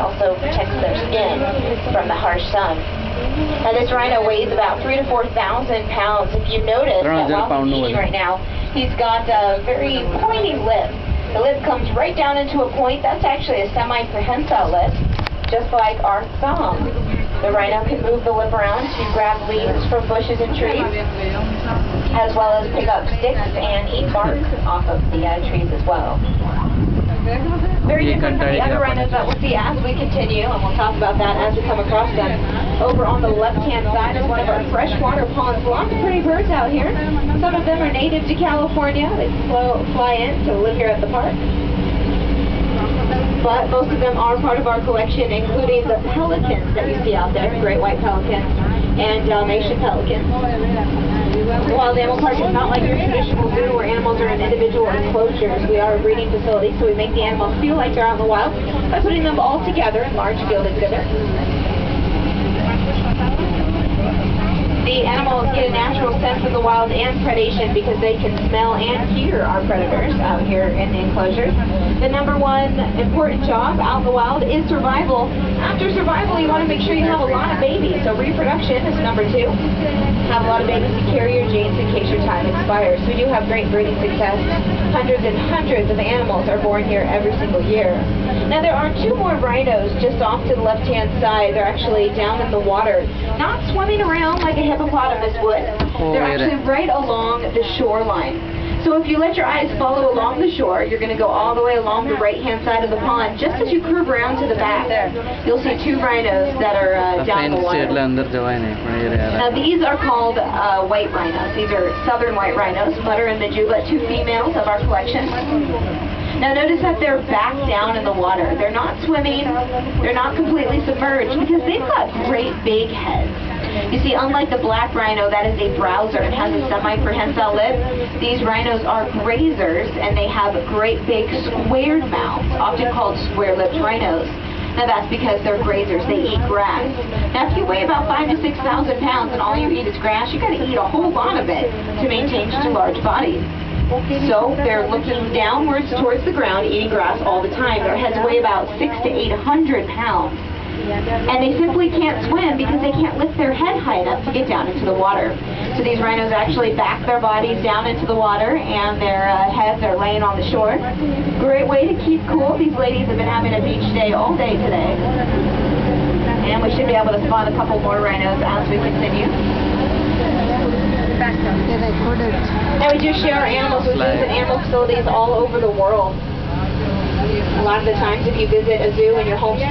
also protects their skin from the harsh sun. Now this rhino weighs about 3,000 to 4,000 pounds. If you notice that while he's eating right now, he's got a very pointy lip. The lip comes right down into a point. That's actually a semi-prehensile lip, just like our thumb. The rhino can move the lip around to grab leaves from bushes and trees, as well as pick up sticks and eat bark off of the trees as well. Very different from the other rhinos that we'll see as we continue, and we'll talk about that as we come across them. Over on the left-hand side is one of our freshwater ponds. Lots of pretty birds out here. Some of them are native to California. They fly in to live here at the park. But most of them are part of our collection, including the pelicans that you see out there, great white pelicans and Dalmatian pelicans. The Wild Animal Park is not like your traditional zoo where animals are in individual enclosures. We are a breeding facility, so we make the animals feel like they're out in the wild by putting them all together in large field exhibits. The animals get a natural sense of the wild and predation because they can smell and hear our predators out here in the enclosures. The number one important job out in the wild is survival. After survival, you want to make sure you have a lot of babies. So reproduction is number two. Have a lot of babies to carry your genes in case your time expires. We do have great breeding success. Hundreds and hundreds of animals are born here every single year. Now there are two more rhinos just off to the left-hand side. They're actually down in the water, not swimming around like a hippopotamus would. They're actually right along the shoreline. So if you let your eyes follow along the shore, you're going to go all the way along the right-hand side of the pond. Just as you curve around to the back, you'll see two rhinos that are down in the water. Now these are called white rhinos. These are southern white rhinos, Butter and Majuba, two females of our collection. Now notice that they're back down in the water. They're not swimming, they're not completely submerged because they've got great big heads. You see, unlike the black rhino that is a browser and has a semi-prehensile lip, these rhinos are grazers and they have great big squared mouths, often called square-lipped rhinos. Now that's because they're grazers, they eat grass. Now if you weigh about 5,000 to 6,000 pounds and all you eat is grass, you gotta eat a whole lot of it to maintain such a large body. So they're looking downwards towards the ground, eating grass all the time. Their heads weigh about 600 to 800 pounds. And they simply can't swim because they can't lift their head high enough to get down into the water. So these rhinos actually back their bodies down into the water and their heads are laying on the shore. Great way to keep cool. These ladies have been having a beach day all day today. And we should be able to spot a couple more rhinos as we continue. Now we do share our animals with zoos and animal facilities all over the world. A lot of the times if you visit a zoo in your home state,